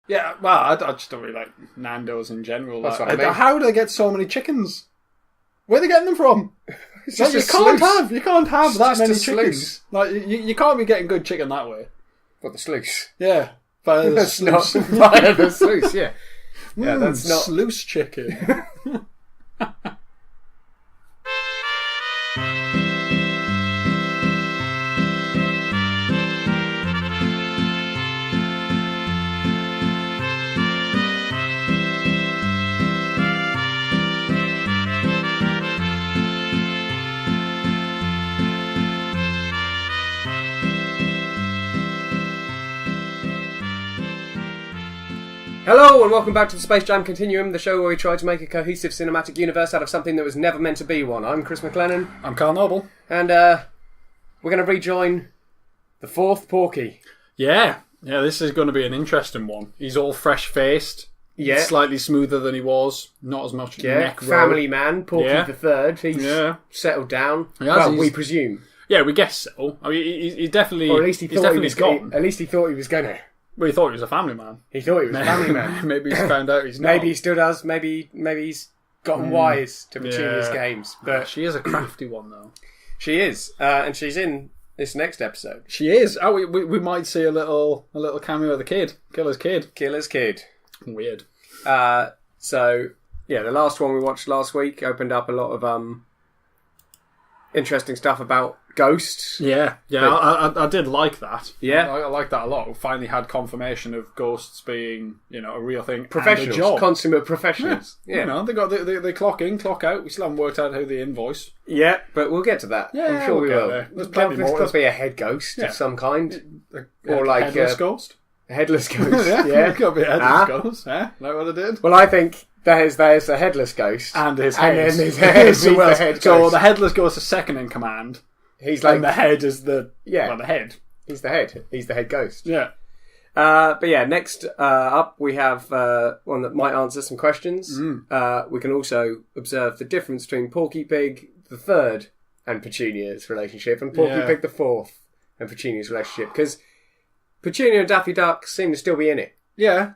Yeah, well, I just don't really like Nando's in general. That's what I mean. How do they get so many chickens? Where are they getting them from? It's just you can't have that many chickens. Like you can't be getting good chicken that way. What, the sluice? Yeah, via the sluice. Via the sluice, yeah. Yeah, that's not sluice chicken. Hello and welcome back to the Space Jam Continuum, the show where we try to make a cohesive cinematic universe out of something that was never meant to be one. I'm Chris McLennan. I'm Carl Noble. And we're going to rejoin the fourth Porky. Yeah, this is going to be an interesting one. He's all fresh-faced. Yeah. Slightly smoother than he was. Not as much neck roll. Family man, Porky the Third. He's settled down. We presume. Yeah, we guess so. I mean, he definitely... Or at least he thought he was gone. At least he thought he was going to. Well, he thought he was a family man. He thought he was a family man. Maybe he's found out he's not. Maybe he still does. Maybe he's gotten wise to Petunia's games. But she is a crafty one, though. She is, and she's in this next episode. She is. Oh, we might see a little cameo of the kid, Killer's kid. Weird. So yeah, the last one we watched last week opened up a lot of interesting stuff about ghosts. Yeah. I did like that. Yeah, I like that a lot. We finally had confirmation of ghosts being, a real thing. Professionals, and a job. Consummate professionals. Yeah. They clock in, clock out. We still haven't worked out how they invoice. Yeah, but we'll get to that. Yeah, I'm sure we will. There's plenty more. There's got to be a head ghost of some kind, or like headless ghost. A headless ghost. yeah, there's got to be a headless ghost. Yeah, know what I did? Well, I think there's a headless ghost and his head. And then his head. So the headless ghost is second in command. He's like, and the head is the the head. He's the head. He's the head ghost. Yeah. But yeah, next up we have one that might answer some questions. We can also observe the difference between Porky Pig the Third and Petunia's relationship, and Porky Pig the Fourth and Petunia's relationship, because Petunia and Daffy Duck seem to still be in it. Yeah.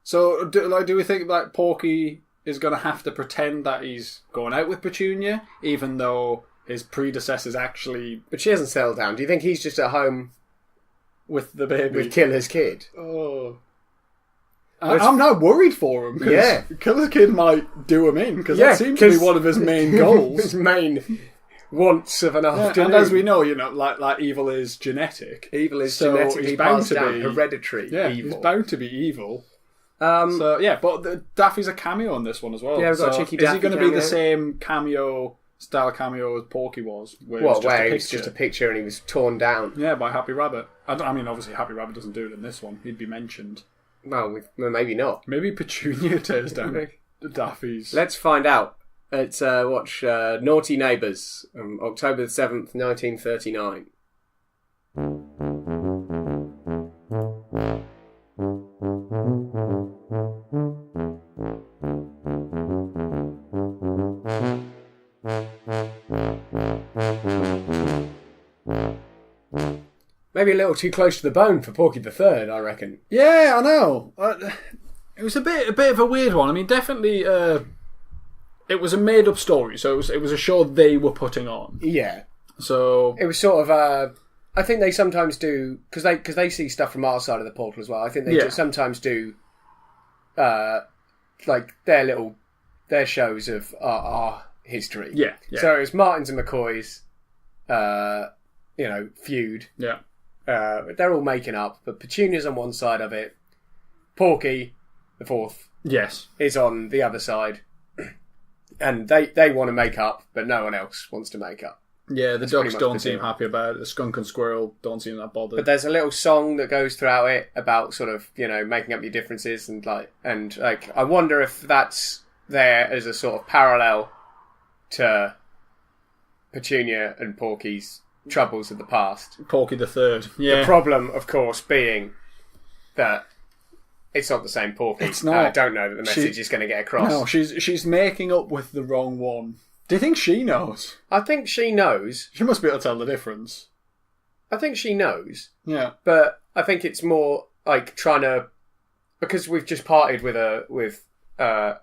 So do we think that Porky is going to have to pretend that he's going out with Petunia, even though his predecessors actually... But she hasn't settled down. Do you think he's just at home with the baby? With Killer's kid? Oh. I'm not worried for him, because Killer's kid might do him in, because that seems to be one of his main goals. His main wants of an afternoon. And as we know, like evil is genetic. Evil is genetically passed down, hereditary evil. He's bound to be evil. But Daffy's a cameo on this one as well. Yeah, we've got a cheeky Daffy. Is he going to be the same style cameo as Porky was? Where it was just a picture and he was torn down? Yeah, by Happy Rabbit. I mean, obviously Happy Rabbit doesn't do it in this one. He'd be mentioned. Well, maybe not. Maybe Petunia tears down Daffy's. Let's find out. Let's watch Naughty Neighbours, October the 7th, 1939. Maybe a little too close to the bone for Porky the Third, I reckon. Yeah, I know. It was a bit of a weird one. I mean, definitely, it was a made-up story, so it was a show they were putting on. Yeah. So it was sort of. I think they sometimes do, because they see stuff from our side of the portal as well. I think they just sometimes do, like their shows of our history. Yeah. So it was Martin's and McCoy's, feud. Yeah. They're all making up, but Petunia's on one side of it. Porky, the Fourth, is on the other side, and they want to make up, but no one else wants to make up. Yeah, the ducks don't seem happy about it. The skunk and squirrel don't seem that bothered. But there's a little song that goes throughout it about sort of making up your differences and I wonder if that's there as a sort of parallel to Petunia and Porky's troubles of the past. Porky the Third. Yeah. The problem, of course, being that it's not the same Porky. It's not. I don't know that the message is going to get across. No, she's making up with the wrong one. Do you think she knows? I think she knows. She must be able to tell the difference. I think she knows. Yeah. But I think it's more like trying to because we've just parted with a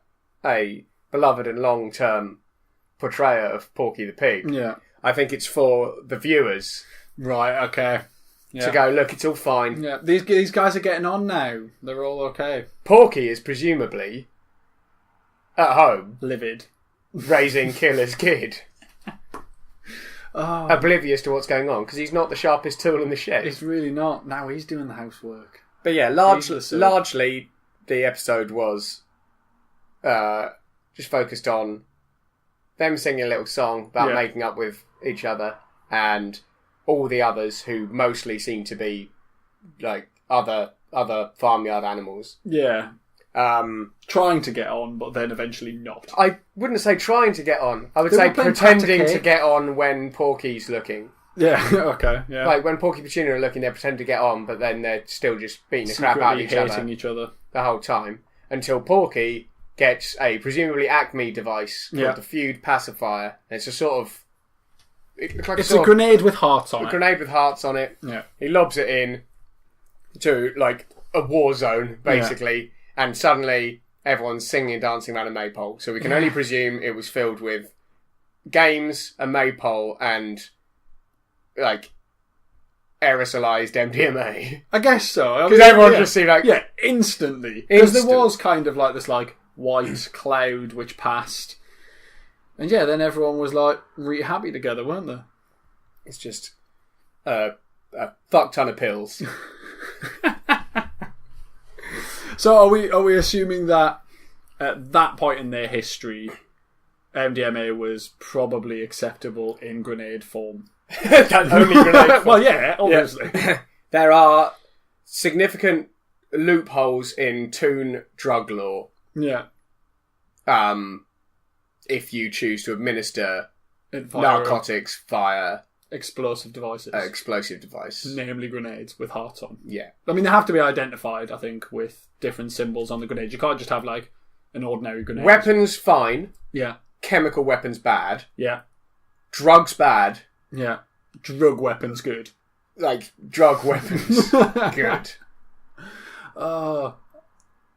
beloved and long-term portrayer of Porky the Pig. Yeah. I think it's for the viewers. Right, okay. To go, look, it's all fine. Yeah, these guys are getting on now. They're all okay. Porky is presumably at home, livid, raising Killer's kid. Oblivious to what's going on, because he's not the sharpest tool in the shed. It's really not. Now he's doing the housework. But yeah, largely the episode was just focused on them singing a little song about making up with each other, and all the others who mostly seem to be like other farmyard animals. Yeah. Trying to get on, but then eventually not. I wouldn't say trying to get on. I would say pretending to get on when Porky's looking. Yeah, okay, yeah. Like when Porky and Petunia are looking, they pretend to get on, but then they're still just beating the crap out of each other the whole time. Until Porky gets a presumably Acme device called the Feud Pacifier. And it's a sort of... It's a grenade with hearts on it. A grenade with hearts on it. Yeah. He lobs it in to, like, a war zone, basically. Yeah. And suddenly, everyone's singing and dancing around a maypole. So we can only presume it was filled with games, a maypole, and, like, aerosolized MDMA. I guess so. Because everyone just seemed like... Yeah, instantly. Because there was kind of, like, this, like, white cloud which passed... And yeah, then everyone was like really happy together, weren't they? It's just a fuck ton of pills. So are we assuming that at that point in their history, MDMA was probably acceptable in grenade form? That only grenade form. Well, yeah, obviously. Yeah. There are significant loopholes in Toon drug law. Yeah. If you choose to administer narcotics via... Explosive devices. Explosive device. Namely grenades with hearts on. Yeah. I mean, they have to be identified, I think, with different symbols on the grenade. You can't just have, like, an ordinary grenade. Weapons, fine. Yeah. Chemical weapons, bad. Yeah. Drugs, bad. Yeah. Drug weapons, good. Like, drug weapons, good. Oh,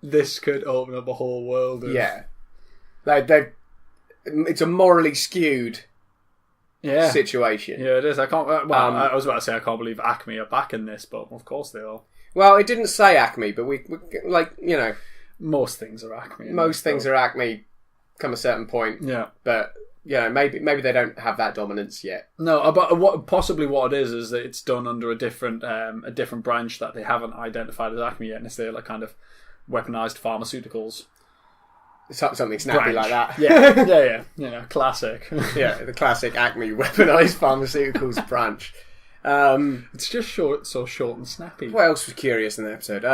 this could open up a whole world of... Yeah. It's a morally skewed situation. Yeah, it is. I can't... I was about to say I can't believe Acme are back in this, but of course they are. Well, it didn't say Acme, but we like, you know... Most things are Acme. Most things are Acme come a certain point. Yeah. But, you know, maybe they don't have that dominance yet. No, but what it is that it's done under a different branch that they haven't identified as Acme yet, and it's their, like, kind of weaponized pharmaceuticals. Something snappy like that. Yeah. You know, classic. Yeah, the classic Acme weaponized pharmaceuticals branch. It's just short and snappy. What else was curious in the episode?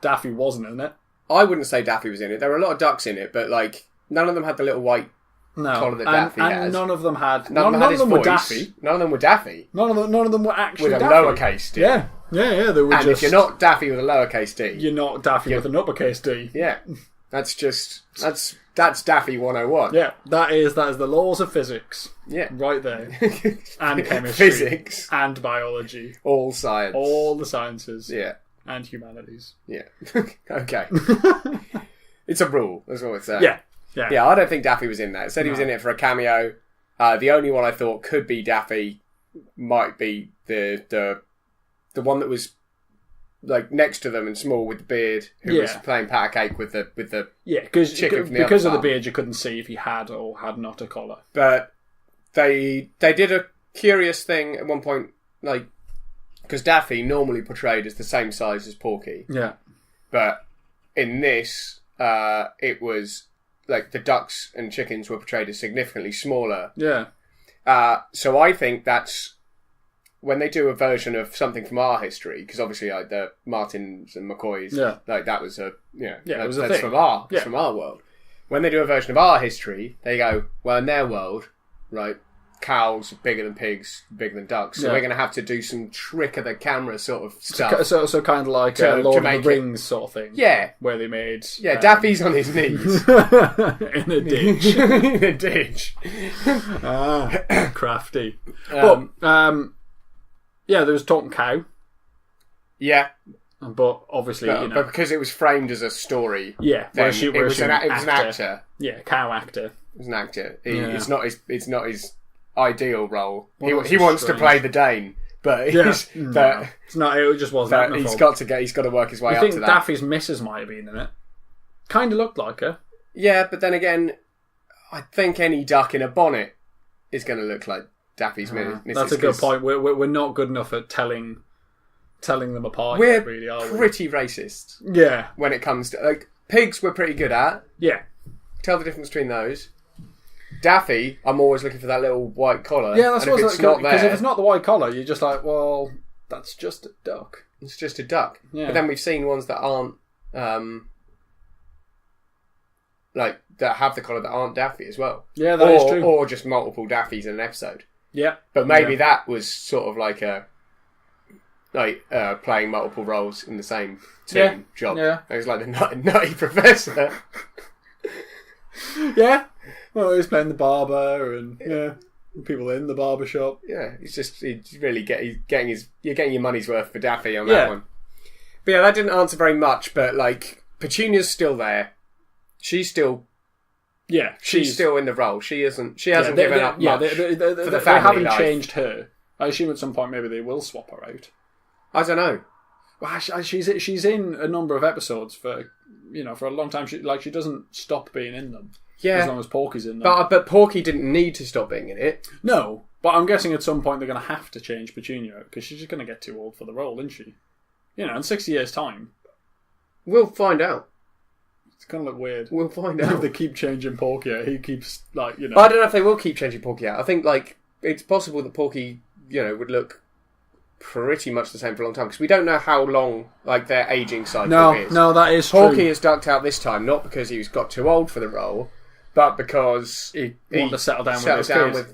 Daffy wasn't in it. I wouldn't say Daffy was in it. There were a lot of ducks in it, but like none of them had the little white collar that Daffy has. And none of them had. None of them were Daffy. None of them were Daffy. None of them were actually with a Daffy. lowercase D. Yeah. They were and if you're not Daffy with a lowercase D, you're not Daffy with an uppercase D. Yeah. That's Daffy 101. Yeah, that is the laws of physics. Yeah. Right there. And chemistry. Physics. And biology. All science. All the sciences. Yeah. And humanities. Yeah. Okay. It's a rule, that's what it's saying. Yeah. Yeah, I don't think Daffy was in that. It said he was in it for a cameo. The only one I thought could be Daffy might be the one that was like next to them and small with the beard, who was playing pat a cake with the chicken from the because other of the beard, you couldn't see if he had or had not a collar. But they did a curious thing at one point, like because Daffy normally portrayed as the same size as Porky. Yeah, but in this, it was like the ducks and chickens were portrayed as significantly smaller. Yeah. So I think that's when they do a version of something from our history, because obviously like the Martins and McCoys, like that was it was a thing. From our world. When they do a version of our history, they go, well, in their world, right, cows are bigger than pigs, bigger than ducks, so we're going to have to do some trick of the camera sort of stuff. So kind of like Lord of the Rings sort of thing. Yeah. Where they made... Yeah, Daffy's on his knees. In a ditch. In a ditch. Crafty. Yeah, there was talking cow. Yeah. But obviously, but because it was framed as a story, then it was an actor. Yeah, cow actor. It was an actor. It's not his ideal role. Well, he wants to play the Dane, but it's not. It just wasn't. He's got to work his way up to that. I think Daffy's missus might have been in it. Kind of looked like her. Yeah, but then again, I think any duck in a bonnet is going to look like Daffy's missus. That's a good point. We're not good enough at telling them apart. We're really, are we? pretty racist. Yeah. When it comes to pigs, we're pretty good at. Yeah. Tell the difference between those. Daffy, I'm always looking for that little white collar. Yeah, that's what's not there. Because if it's not the white collar, you're just like, well, that's just a duck. It's just a duck. Yeah. But then we've seen ones that aren't that have the collar that aren't Daffy as well. Yeah, that is true. Or just multiple Daffys in an episode. Yeah. But maybe that was sort of like playing multiple roles in the same job. Yeah. It was like the nutty professor. Yeah. Well, he's playing the barber and people in the barber shop. Yeah, you're getting your money's worth for Daffy on that one. But yeah, that didn't answer very much. But Petunia's still there. She's still in the role. She hasn't given up much for the family they haven't life. changed her. I assume at some point maybe they will swap her out. I don't know. Well, she's in a number of episodes for a long time. She doesn't stop being in them. Yeah, as long as Porky's in them. But Porky didn't need to stop being in it. No, but I'm guessing at some point they're going to have to change Petunia because she's just going to get too old for the role, isn't she? In 60 years' time. We'll find out. It's going to look weird. We'll find out. If they keep changing Porky out, he keeps, I don't know if they will keep changing Porky out. I think, it's possible that Porky, would look pretty much the same for a long time because we don't know how long, their aging cycle is. No, that is Porky true. has ducked out this time, not because he got too old for the role, but because he wanted to settle down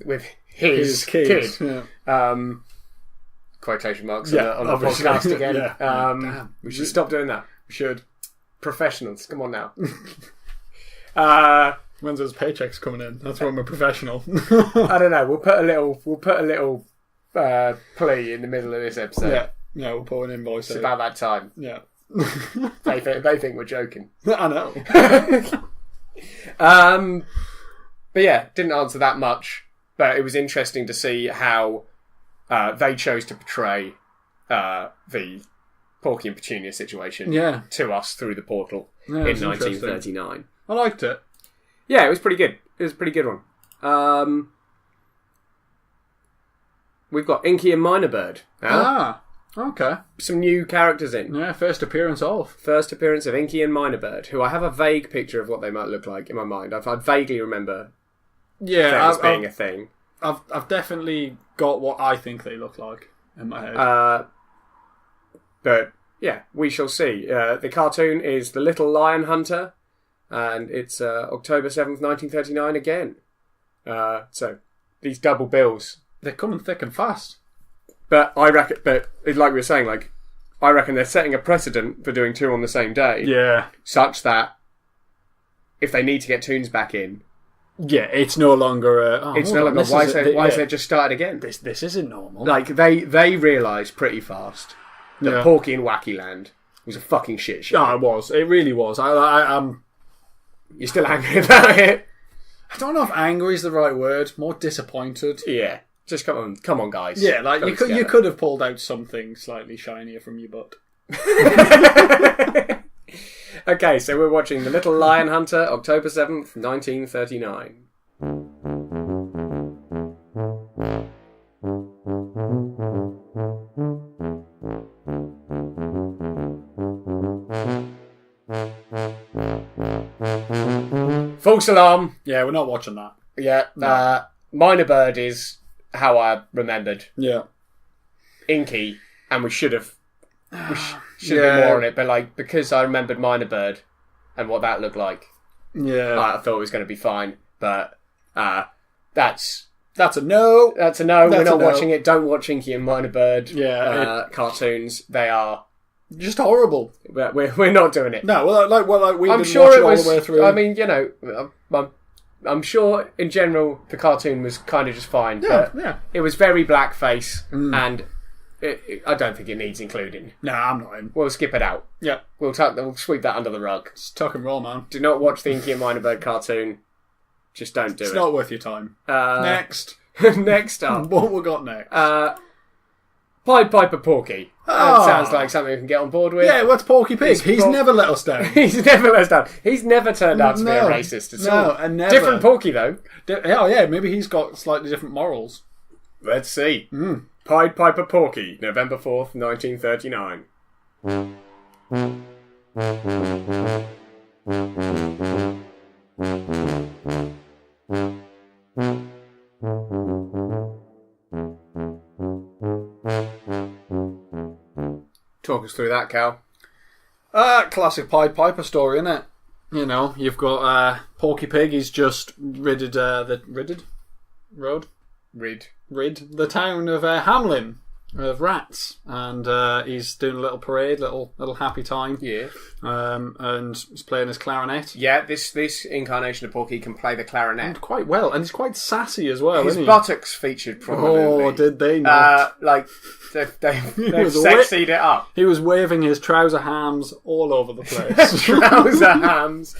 with his kid. Yeah. Quotation marks on the podcast again. Yeah. Damn. We should stop doing that. We should. Professionals, come on now. When's those paychecks coming in? That's when we're professional. I don't know. We'll put a little plea in the middle of this episode. Yeah, we'll put an invoice. It's about that time. Yeah. They think we're joking. I know. But yeah, didn't answer that much. But it was interesting to see how they chose to portray the Porky and Petunia situation to us through the portal in 1939. I liked it. Yeah, it was pretty good. It was a pretty good one. We've got Inky and Minor Bird. Okay. Some new characters in. Yeah, first appearance of Inky and Minor Bird, who I have a vague picture of what they might look like in my mind. I vaguely remember things being a thing. I've definitely got what I think they look like in my head. But yeah, we shall see. The cartoon is The Little Lion Hunter, and it's October 7th, 1939 again. So these double bills. They're coming thick and fast. But I reckon, like we were saying, I reckon they're setting a precedent for doing two on the same day. Yeah. Such that if they need to get tunes back in, it's no longer. Why is it just started again? This isn't normal. They realised pretty fast that Porky in Wacky Land was a fucking shit show. Oh, it was. It really was. I'm. You're still angry about it? I don't know if angry is the right word. More disappointed. Yeah. Just come on, guys. Yeah, you could have pulled out something slightly shinier from your butt. Okay, so we're watching The Little Lion Hunter, October 7th, 1939. False alarm. Yeah, we're not watching that. Yeah, no. Minor Bird is how I remembered. Yeah. Inky, and we should have been more on it, but because I remembered Minor Bird and what that looked like, I thought it was going to be fine. But that's a no. That's a no. We're not watching it. Don't watch Inky and Minor Bird. Cartoons. They are just horrible. We're not doing it. No, well, we. I'm didn't sure watch it was. All the way through. I mean, I'm sure in general the cartoon was kind of just fine. Yeah. It was very blackface and I don't think it needs including. No, I'm not in. We'll skip it out. Yeah. We'll sweep that under the rug. It's tuck and roll, man. Do not watch the Inky and Minor Bird cartoon. Just don't do it. It's not worth your time. Next. Next up. What we got next? Pied Piper Porky. Sounds like something we can get on board with. Yeah, what's Porky Pig? He's never let us down. He's never let us down. He's never turned out to be a racist at all. And never. Different Porky, though. Oh, yeah, maybe he's got slightly different morals. Let's see. Pied Piper Porky, November 4th, 1939. Talk us through that, Cal. Classic Pied Piper story, isn't it? You know, you've got Porky Pig. He's just rid the town of Hamlin of rats, and he's doing a little parade, little happy time. Yeah. And he's playing his clarinet. Yeah, this incarnation of Porky can play the clarinet And quite well, and he's quite sassy as well. His isn't he? buttocks featured prominently. Oh, did they not? They've sexied it up. He was waving his trouser hams all over the place. Trouser hams.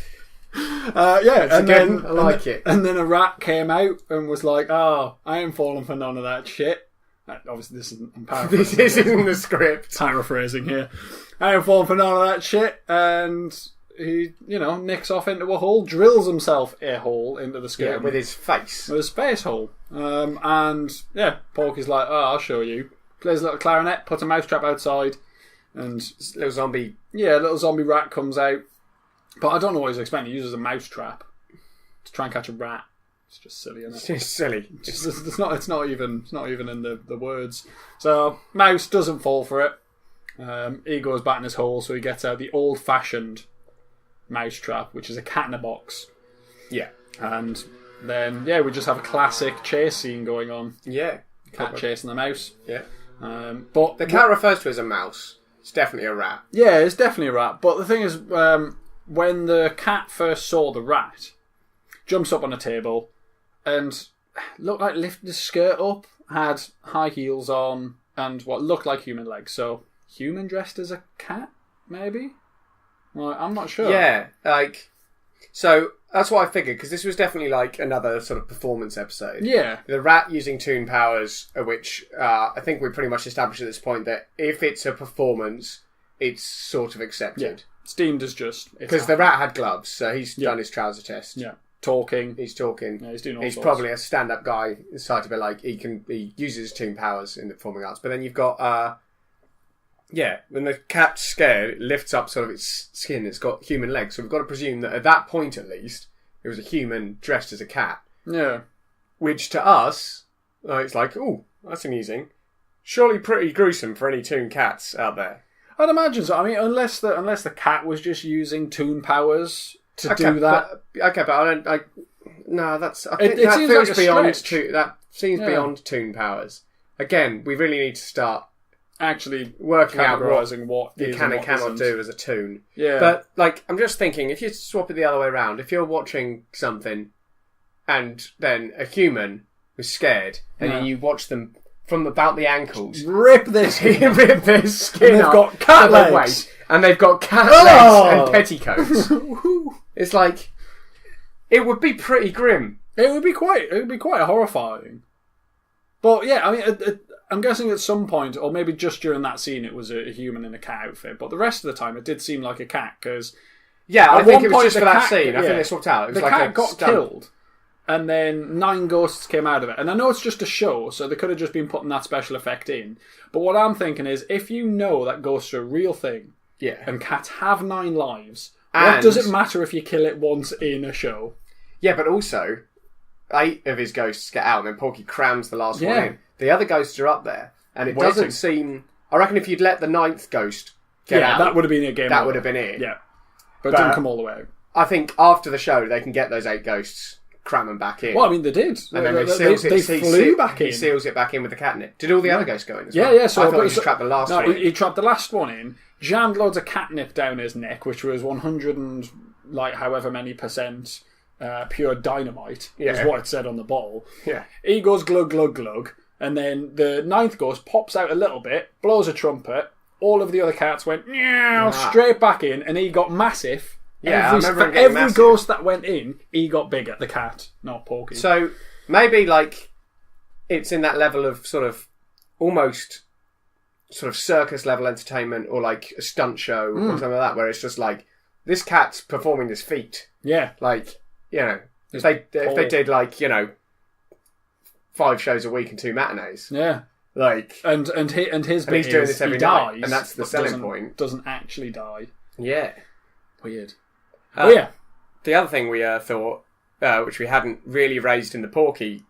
And again, then I like it. And then a rat came out and was like, "Oh, I ain't falling for none of that shit." Obviously, this isn't. I'm paraphrasing. This isn't the script. Paraphrasing here. I ain't falling for none of that shit, and he, nicks off into a hole, drills himself a hole into the skin with his face, with his space hole. Porky's like, "Oh, I'll show you." Plays a little clarinet, puts a mousetrap outside, and little zombie rat comes out. But I don't know what he's expecting. He uses a mousetrap to try and catch a rat. It's just silly, isn't it? It's just silly. It's not even in the words. So Mouse doesn't fall for it. He goes back in his hole, so he gets out the old-fashioned mousetrap, which is a cat in a box. Yeah. And then we just have a classic chase scene going on. Yeah. Cat chasing the mouse. Yeah. But the cat refers to as a mouse. It's definitely a rat. Yeah, it's definitely a rat. But the thing is, when the cat first saw the rat, jumps up on a table and looked like lifted his skirt up, had high heels on, and what looked like human legs. So, human dressed as a cat, maybe? Well, I'm not sure. Yeah, so that's what I figured, because this was definitely like another sort of performance episode. Yeah. The rat using toon powers, which I think we pretty much established at this point that if it's a performance, it's sort of accepted. Yeah. It's deemed as just... Because the rat had gloves, so he's done his trouser test. Yeah. Talking. He's talking. Yeah, he's doing all He's sorts. probably a stand-up guy. It's hard to be like, he uses his toon powers in the performing arts. But then you've got... when the cat's scared, it lifts up sort of its skin. It's got human legs. So we've got to presume that at that point, at least, it was a human dressed as a cat. Yeah. Which to us, it's like, ooh, that's amusing. Surely pretty gruesome for any toon cats out there. I'd imagine so. I mean, unless the cat was just using toon powers to do that. But I don't... no, that's... I It think that seems feels like a beyond... stretch. That seems beyond toon powers. Again, we really need to start... actually working out what you is can and what cannot isn't. do as a toon. Yeah. But, I'm just thinking, if you swap it the other way around, if you're watching something and then a human was scared and then you watch them from about the ankles... Rip this rip their skin and they've up got cat to their legs. waist, and they've got cat legs and petticoats. It's like... It would be pretty grim. It would be quite horrifying. But yeah, I mean... I'm guessing at some point, or maybe just during that scene, it was a human in a cat outfit. But the rest of the time, it did seem like a cat because... Yeah, I think it was point, just for that scene. I think they swapped out. It was the like cat a got stunt. killed, and then 9 ghosts came out of it. And I know it's just a show, so they could have just been putting that special effect in. But what I'm thinking is, if you know that ghosts are a real thing, and cats have 9 lives, what does it matter if you kill it once in a show? Yeah, but also, 8 of his ghosts get out, and then Porky crams the last one in. The other ghosts are up there, and it doesn't seem... I reckon if you'd let the 9th ghost get out... that would have been a game. That would have been it. Yeah. But it didn't come all the way out. I think after the show, they can get those 8 ghosts, cram them back in. Well, I mean, they did. And then they flew back in. He seals it back in with the catnip. Did all the other ghosts go in as well? Yeah. So I thought he just trapped the last one in. He trapped the last one in, jammed loads of catnip down his neck, which was 100 and however many percent pure dynamite, is what it said on the bottle. Yeah. He goes glug, glug, glug, And then the 9th ghost pops out a little bit, blows a trumpet. All of the other cats went meow straight back in, and he got massive. Yeah, I remember him getting every massive. ghost that went in, he got bigger. The cat, not Porky. So maybe like it's in that level of sort of almost sort of circus level entertainment, or like a stunt show or something like that, where it's just like this cat's performing this feat. Yeah, like if they did like 5 shows a week and 2 matinees. Yeah. Like and he's doing this every night, dies, and that's the selling point. Doesn't actually die. Yeah. Weird. Yeah. The other thing we thought, which we hadn't really raised in the Porky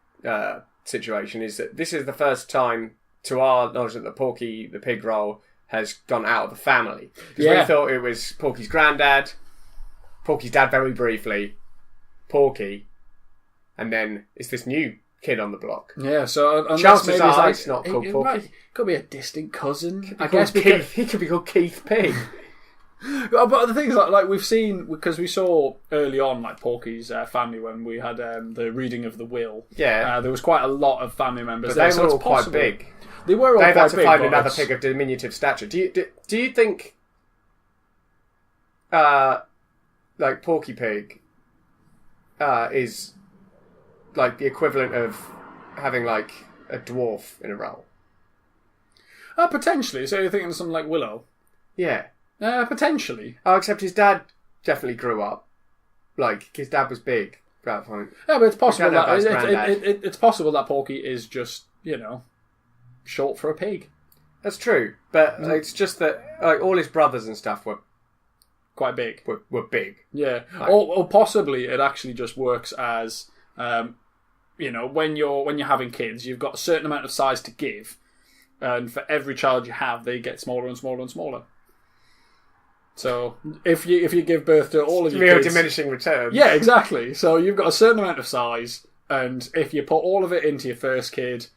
situation, is that this is the first time, to our knowledge, that the Porky the pig role has gone out of the family. Because we thought it was Porky's granddad, Porky's dad very briefly, Porky, and then it's this new kid on the block. Yeah, so chances are it's not called Porky. Could be a distant cousin. I guess he could be called Keith Pig. But the thing is, like we've seen, because we saw early on, like Porky's family when we had the reading of the will. Yeah, there was quite a lot of family members. But they were all quite big. They were all They've quite had to big. find another pig of diminutive stature. Do you think, like Porky Pig, is like the equivalent of having like a dwarf in a role? Potentially. So you're thinking of something like Willow? Yeah. Potentially. Oh, except his dad definitely grew up. Like his dad was big at that point. Yeah, but it's possible it's possible that Porky is just short for a pig. That's true, but it's just that like all his brothers and stuff were quite big. Were big. Yeah, or possibly it actually just works as when you're having kids, you've got a certain amount of size to give, and for every child you have, they get smaller and smaller and smaller. So if you give birth to all of your kids, diminishing returns. Yeah, exactly. So you've got a certain amount of size, and if you put all of it into your first kid,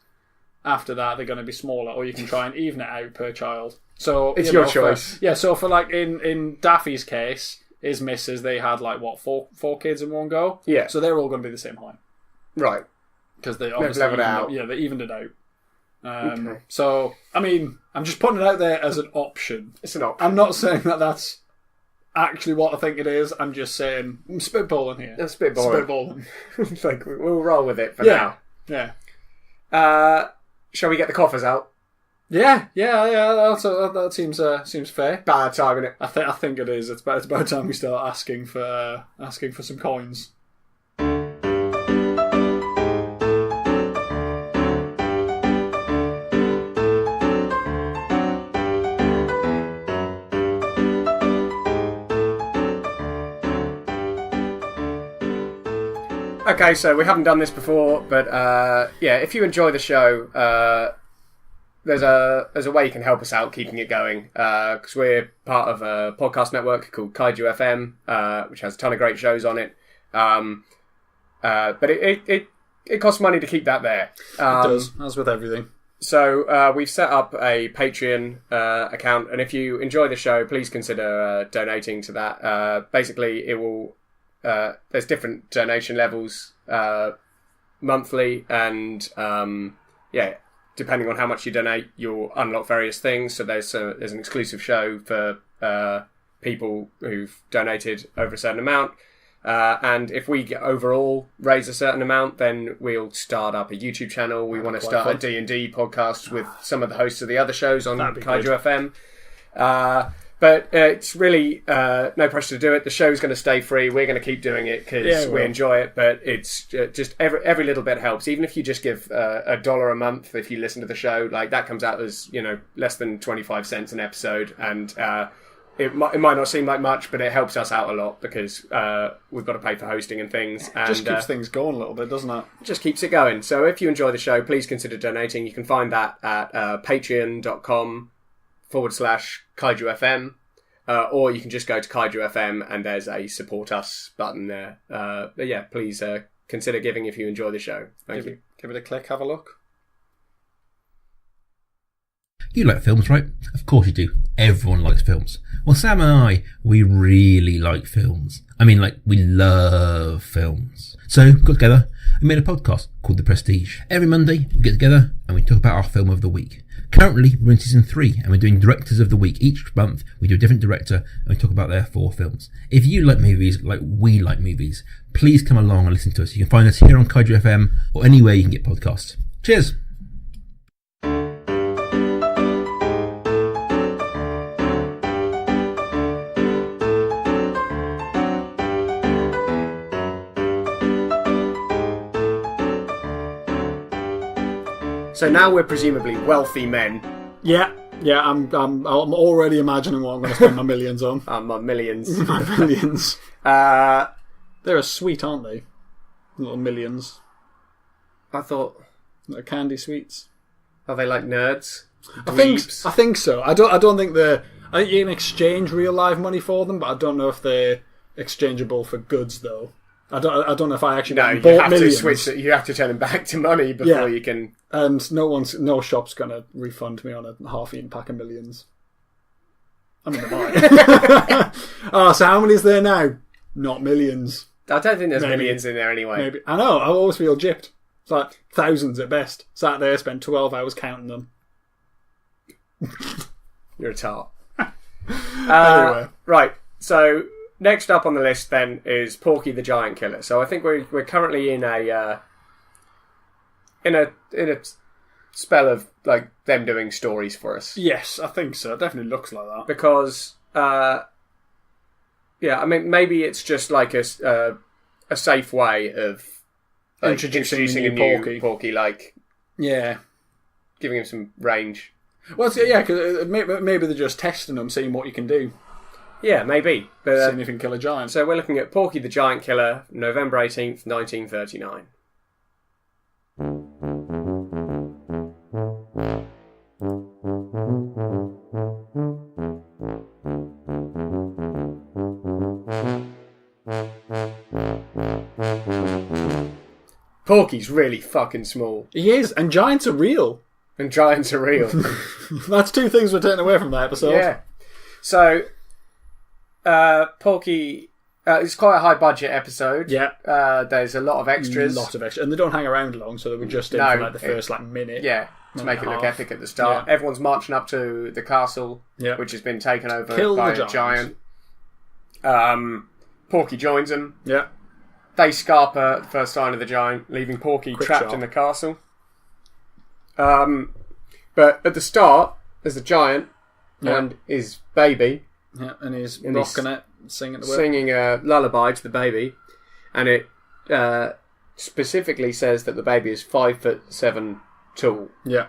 after that they're going to be smaller, or you can try and even it out per child. So it's your choice. So for like in Daffy's case, his missus, they had like four kids in one go. Yeah. So they're all going to be the same height. Right. Because they obviously leveled it out. Yeah, they evened it out. Okay. So, I mean, I'm just putting it out there as an option. It's an option. I'm not saying that that's actually what I think it is. I'm just saying, I'm spitballing here. Spitballing. It's like, we'll roll with it for now. Yeah. Shall we get the coffers out? Yeah. That seems fair. Bad time, innit? I think it is. It's about time we start asking for some coins. Okay, so we haven't done this before, but if you enjoy the show, there's a way you can help us out keeping it going, because we're part of a podcast network called Kaiju FM, which has a ton of great shows on it. But it costs money to keep that there. It does, as with everything. So we've set up a Patreon account, and if you enjoy the show, please consider donating to that. Basically, it will. There's different donation levels monthly, and depending on how much you donate, you'll unlock various things. So there's an exclusive show for people who've donated over a certain amount, and if we overall raise a certain amount, then we'll start up a YouTube channel. We want to start a D&D podcast with some of the hosts of the other shows on Kaiju FM. But it's really no pressure to do it. The show's going to stay free. We're going to keep doing it because we enjoy it. But it's just every little bit helps. Even if you just give $1 a month, if you listen to the show, like that comes out as less than 25 cents an episode, and it might not seem like much, but it helps us out a lot because we've got to pay for hosting and things. And just keeps things going a little bit, doesn't it? Just keeps it going. So if you enjoy the show, please consider donating. You can find that at patreon.com/Kaiju FM, or you can just go to Kaiju FM and there's a support us button there. But please consider giving if you enjoy the show. Thank you. Give it a click, have a look. You like films, right? Of course you do. Everyone likes films. Well, Sam and I, we really like films. I mean, like, we love films. So, we got together and made a podcast called The Prestige. Every Monday, we get together and we talk about our film of the week. Currently, we're in season 3 and we're doing Directors of the Week. Each month, we do a different director and we talk about their 4 films. If you like movies like we like movies, please come along and listen to us. You can find us here on Kaiju FM or anywhere you can get podcasts. Cheers! So now we're presumably wealthy men. Yeah, I'm already imagining what I'm going to spend my millions on. My millions. My millions. They're sweet, aren't they? Little millions. I thought... Little candy sweets. Are they like nerds? I think so. I don't think they're... I think you can exchange real life money for them, but I don't know if they're exchangeable for goods, though. I don't know if I actually bought millions. You have to turn them back to money before you can... And no shop's going to refund me on a half-eaten pack of millions. I mean, they might. So how many is there now? Not millions. I don't think there's millions in there anyway. Maybe. I know, I always feel gypped. It's like thousands at best. Sat there, spent 12 hours counting them. You're a tart. Anyway. Right, so next up on the list then is Porky the Giant Killer. So I think we're currently in a spell of like them doing stories for us. Yes, I think so. It definitely looks like that. Because I mean maybe it's just like a safe way of like, introducing a new Porky, like giving him some range. Well, because maybe they're just testing them, seeing what you can do. Yeah, maybe. But, seeing if you can kill a giant. So we're looking at Porky the Giant Killer, November 18th, 1939. Porky's really fucking small. He is, and giants are real. And giants are real. That's 2 things we're taking away from that episode. Yeah. So, Porky... it's quite a high-budget episode. Yeah. There's a lot of extras. And they don't hang around long, so they were just in for like the first minute. Yeah, to make it look epic at the start. Yeah. Everyone's marching up to the castle, which has been taken over by a giant. Porky joins them. Yeah. They scarper at the first sign of the giant, leaving Porky trapped in the castle. But at the start, there's a giant and his baby. Yeah, and he's rocking it, singing a lullaby to the baby, and it specifically says that the baby is 5'7" tall. Yeah.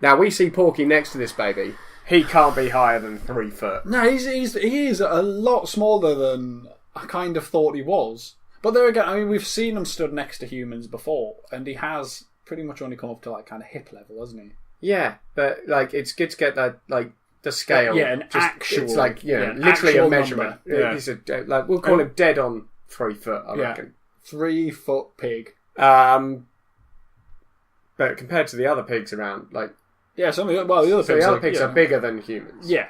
Now we see Porky next to this baby. He can't be higher than 3 foot. No, he is a lot smaller than I kind of thought he was. But there again, I mean, we've seen him stood next to humans before, and he has pretty much only come up to like kind of hip level, hasn't he? Yeah, but like it's good to get that like the scale. Yeah, actual. It's like literally a measurement. Yeah. He's we'll call him dead on 3 foot. I reckon 3 foot pig. But compared to the other pigs around, like the other pigs are bigger than humans. Yeah,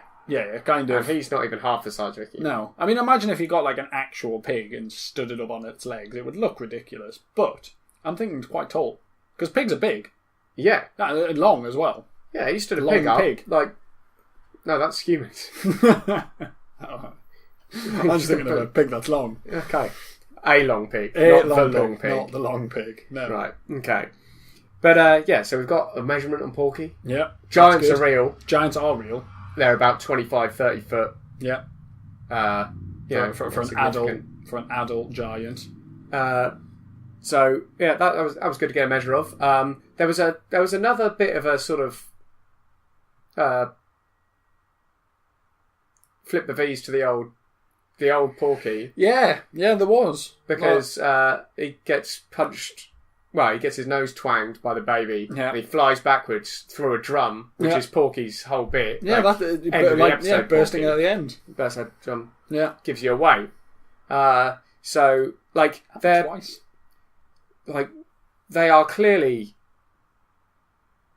kind of. And he's not even half the size of a human. No, I mean, imagine if you got like an actual pig and stood it up on its legs, it would look ridiculous. But I'm thinking it's quite tall because pigs are big. Yeah, long as well. Yeah, he stood a pig up. Like, no, that's humans. I'm just thinking of a pig that's long. Okay, a long pig, not the long pig. Not the long pig. No. Right. Okay. But so we've got a measurement on Porky. Yeah. Giants are real. Giants are real. They're about 25, 30 foot. Yeah. For an adult giant. So yeah, that was good to get a measure of. There was another bit of a sort of flip the V's to the old Porky. Yeah, there was because he gets punched. Well, he gets his nose twanged by the baby, and he flies backwards through a drum, which is Porky's whole bit. Yeah, bursting at the end. Burst a drum. Yeah, gives you away. So like they're twice. Like they are clearly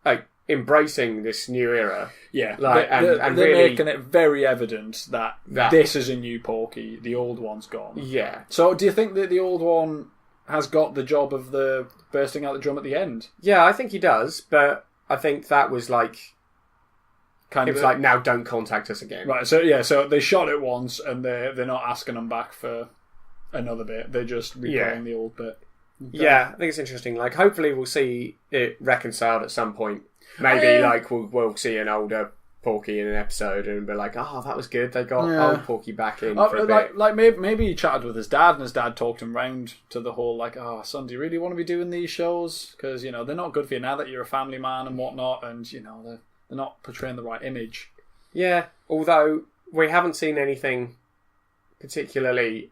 like embracing this new era. Yeah, Like, they're really making it very evident that this is a new Porky. The old one's gone. Yeah. So, do you think that the old one has got the job of the bursting out the drum at the end? Yeah, I think he does, but I think that was like... Kind it of was like, now don't contact us again. Right, so they shot it once, and they're not asking them back for another bit. They're just replaying the old bit. Yeah, I think it's interesting. Like, hopefully we'll see it reconciled at some point. Maybe, like, we'll see an older Porky in an episode and be like, oh, that was good. They got old Porky back in for a bit. Like maybe he chatted with his dad, and his dad talked him round to the whole, like, oh, son, do you really want to be doing these shows? Because, they're not good for you now that you're a family man and whatnot, and, they're not portraying the right image. Yeah, although we haven't seen anything particularly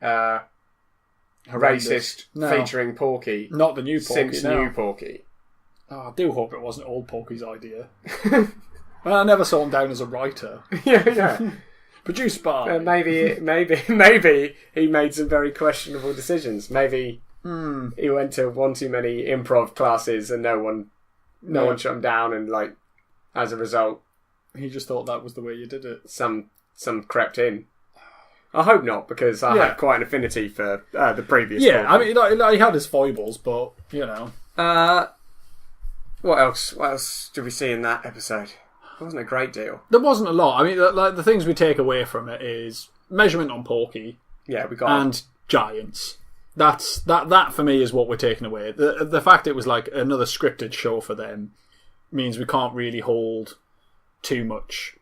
racist featuring Porky. Not the new Porky, since New Porky. Oh, I do hope it wasn't old Porky's idea. Well, I never saw him down as a writer. Yeah. Produced by... maybe he made some very questionable decisions. Maybe he went to one too many improv classes and no one shut him down, and, like, as a result, he just thought that was the way you did it. Some crept in. I hope not, because I had quite an affinity for the previous. Yeah, Porky. I mean, he had his foibles, but What else did we see in that episode? It wasn't a great deal. There wasn't a lot. I mean, like, the things we take away from it is measurement on Porky. Yeah, we got and giants. That for me is what we're taking away. The fact it was like another scripted show for them means we can't really hold too much.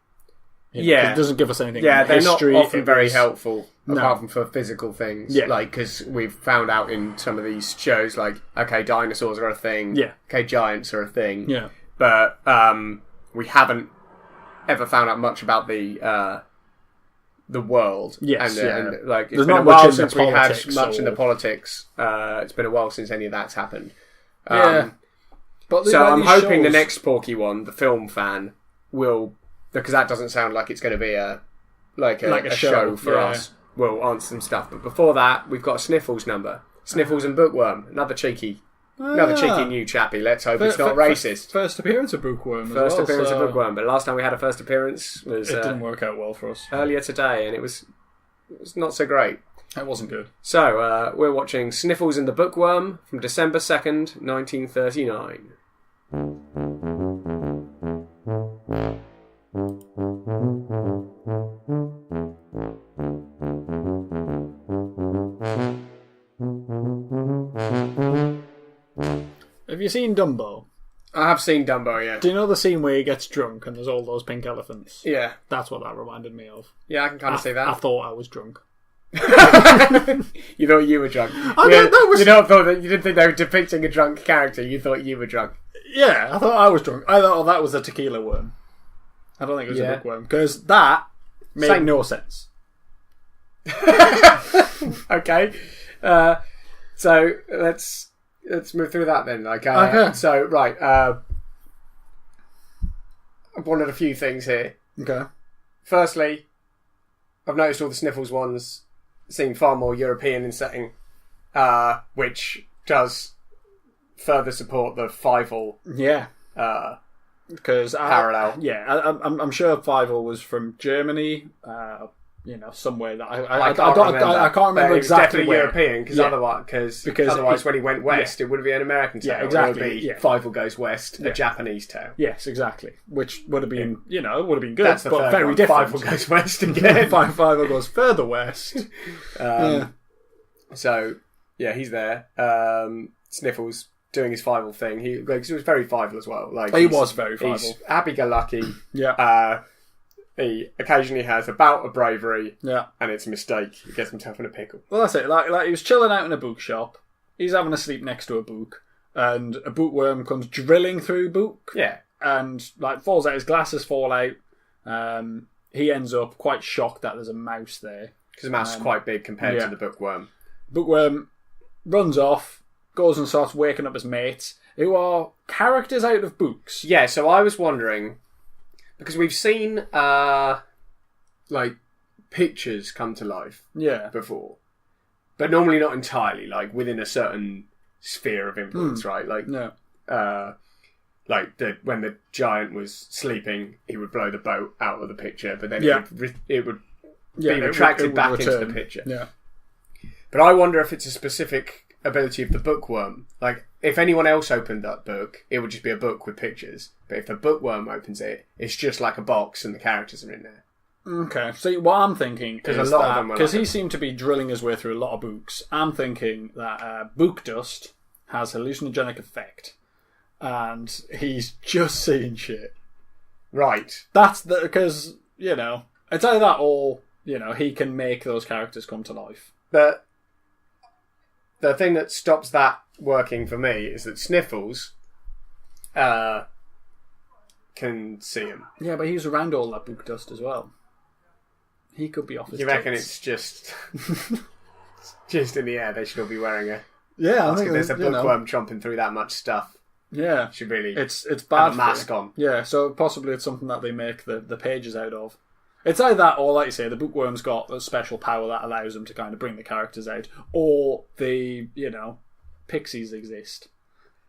It doesn't give us anything. Yeah, they're history. not often very helpful, apart from for physical things. Yeah. Like, because we've found out in some of these shows, like, okay, dinosaurs are a thing. Yeah. Okay, giants are a thing. Yeah. But we haven't ever found out much about the world. Yes, and like, it's There's been not a while much since in the we had politics much in or- the politics. It's been a while since any of that's happened. Yeah. But So I'm these hoping the shows- next Porky one, the film fan, will, because that doesn't sound like it's going to be a show for us. We'll answer some stuff, but before that, we've got a Sniffles number. Sniffles and Bookworm, another cheeky new chappie. Let's hope it's not racist. First appearance of Bookworm. First appearance of Bookworm, but last time we had a first appearance was it didn't work out well for us. earlier today, and it was not so great. It wasn't good. So we're watching Sniffles and the Bookworm from December 2nd, 1939. Have you seen Dumbo? I have seen Dumbo, yeah. Do you know the scene where he gets drunk and there's all those pink elephants? Yeah. That's what that reminded me of. Yeah, I can kind of see I that. thought I was drunk. You thought you were drunk. You didn't think they were depicting a drunk character. You thought you were drunk. Yeah, I thought I was drunk. I thought that was a tequila worm. I don't think it was a bookworm. Because that made no sense. Okay. So let's move through that then. Okay. So, right. I've wanted a few things here. Okay. Firstly, I've noticed all the Sniffles ones seem far more European in setting, which does further support the Fievel Yeah. Because parallel. I'm sure Fievel was from Germany. Somewhere that I can't remember exactly definitely where. European, because otherwise when he went west, it would have been an American tale. Yeah, exactly. It would be Fievel Goes West, a Japanese tale. Yes, exactly. Which would have been, it would have been good, That's the but third very one. different. Fievel Goes West again. Fievel goes further west. So, yeah, he's there. Sniffles doing his Fievel thing. He was very Fievel as well. He was very Fievel. He's happy-go-lucky. Yeah. He occasionally has a bout of bravery, Yeah. and it's a mistake. He gets himself in a pickle. Well, that's it. Like he was chilling out in a bookshop. He's having a sleep next to a book, and a bookworm comes drilling through book. Yeah. And falls out. His glasses fall out. He ends up quite shocked that there's a mouse there. Because the mouse is quite big compared to the bookworm. Bookworm runs off, goes and starts waking up his mates, who are characters out of books. Yeah, so I was wondering, because we've seen pictures come to life before, but normally not entirely, like within a certain sphere of influence, right? Like Like when the giant was sleeping, he would blow the boat out of the picture, but then it would be retracted back into the picture. Yeah. But I wonder if it's a specific ability of the bookworm. Like, if anyone else opened that book, it would just be a book with pictures. But if the bookworm opens it, it's just like a box and the characters are in there. Okay, so what I'm thinking is a lot of them because he seemed to be drilling his way through a lot of books, I'm thinking that book dust has hallucinogenic effect, and he's just seeing shit. Right. That's because it's either that or he can make those characters come to life. But the thing that stops that working for me is that Sniffles can see him. Yeah, but he's around all that book dust as well. He could be off his You reckon tits. it's just just in the air? They should all be wearing a... Yeah, I think there's a bookworm chomping through that much stuff. Yeah. Should really it's bad have a mask on. Yeah, so possibly it's something that they make the pages out of. It's either that or, like you say, the bookworm's got a special power that allows them to kind of bring the characters out, or the, pixies exist.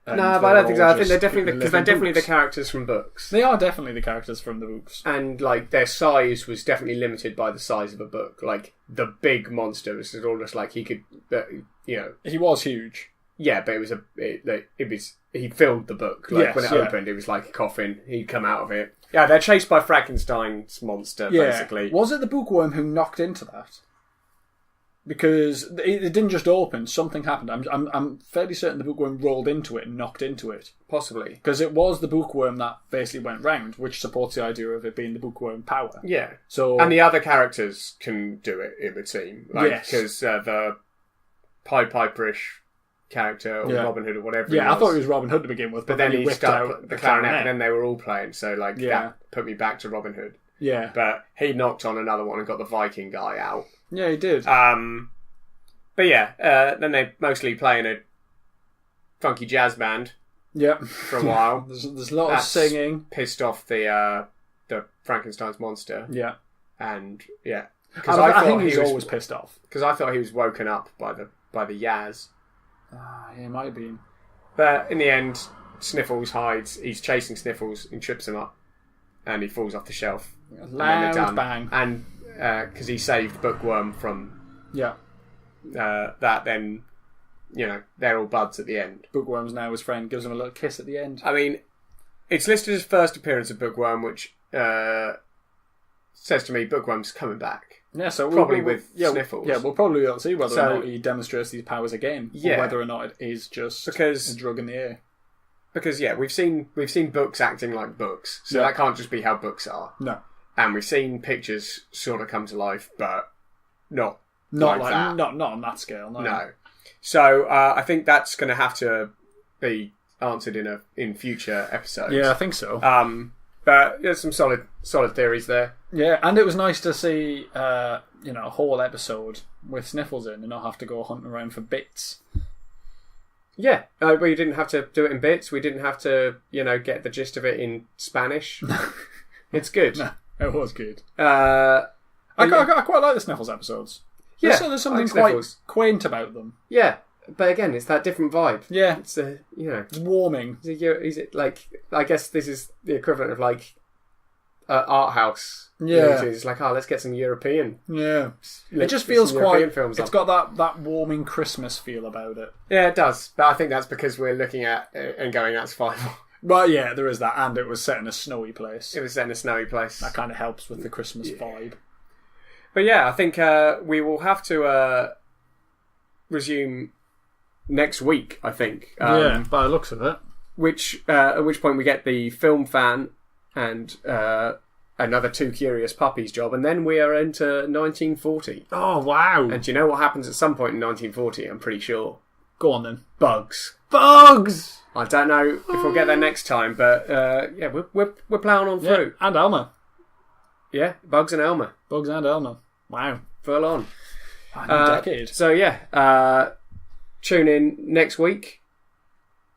No, but I don't think so. I think they're definitely the characters from books. They are definitely the characters from the books. And, like, their size was definitely limited by the size of a book. Like, the big monster was almost like he could, He was huge. Yeah, but he filled the book. Like, when it opened, it was like a coffin. He'd come out of it. Yeah, they're chased by Frankenstein's monster, basically. Was it the bookworm who knocked into that? Because it didn't just open, something happened. I'm fairly certain the bookworm rolled into it and knocked into it. Possibly. Because it was the bookworm that basically went round, which supports the idea of it being the bookworm power. Yeah. And the other characters can do it, it would seem. Yes. Because the Pied Piperish character, or Robin Hood, or whatever. Yeah, I thought it was Robin Hood to begin with, but then he whipped out the clarinet, and then they were all playing. So that put me back to Robin Hood. Yeah, but he knocked on another one and got the Viking guy out. Yeah, he did. But yeah, then they mostly play in a funky jazz band. Yep. For a while. There's a lot of singing. Pissed off the Frankenstein's monster. Yeah. And yeah, because I think he's always pissed off. Because I thought he was woken up by the Yaz. He might have been. But in the end, Sniffles hides. He's chasing Sniffles and trips him up, and he falls off the shelf. Loud bang. And because he saved Bookworm from that, then they're all buds at the end. Bookworm's now his friend, gives him a little kiss at the end. I mean, it's listed as first appearance of Bookworm, which says to me Bookworm's coming back. Yeah, so probably with Sniffles. Yeah, we'll probably be able to see whether or not he demonstrates these powers again, or whether or not it is just a drug in the air. Because we've seen books acting like books, so that can't just be how books are. No, and we've seen pictures sort of come to life, but not like that. Not on that scale. No. So I think that's going to have to be answered in future episodes. Yeah, I think so. But there's some solid theories there. Yeah, and it was nice to see a whole episode with Sniffles in and not have to go hunting around for bits. Yeah, we didn't have to do it in bits. We didn't have to, get the gist of it in Spanish. It's good. No, it was good. I quite like the Sniffles episodes. Yeah, there's something quite quaint about them. Yeah, but again, it's that different vibe. Yeah, it's it's warming. Is it like? I guess this is the equivalent of like art house. Yeah, it's like let's get some European. Yeah, it just feels quite. Films it's got that warming Christmas feel about it. Yeah, it does. But I think that's because we're looking at and going that's final. Well, yeah, there is that, and it was set in a snowy place. It was set in a snowy place. That kind of helps with the Christmas vibe. But yeah, I think we will have to resume next week, I think. By the looks of it. At which point we get the film fan and another Two Curious Puppies job, and then we are into 1940. Oh, wow. And do you know what happens at some point in 1940? I'm pretty sure. Go on then. Bugs. I don't know if we'll get there next time, but we're ploughing on through. And Elmer. Yeah, Bugs and Elmer. Bugs and Elmer. Wow. Full on. Decade. So yeah, tune in next week.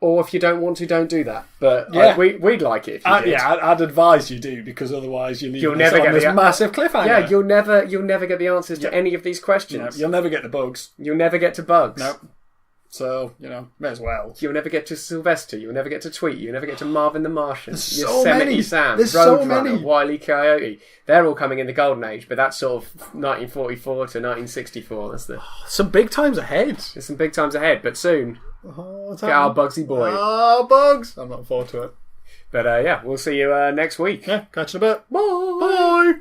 Or if you don't want to, don't do that. But we'd like it if you did. Yeah, I'd advise you do, because otherwise you'll never get this massive cliffhanger. Yeah, you'll never get the answers to any of these questions. No, you'll never get the bugs. You'll never get to bugs. Nope. So, may as well. You'll never get to Sylvester. You'll never get to Tweet. You'll never get to Marvin the Martian. There's Yosemite so many. Sam. There's so Roadrunner. many. Wile E. Coyote. They're all coming in the golden age, but that's sort of 1944 to 1964. That's Some big times ahead. There's some big times ahead, but soon. Oh, Get our Bugsy boy. Oh, Bugs. I'm looking forward to it. But we'll see you next week. Yeah, catch you in a bit. Bye. Bye.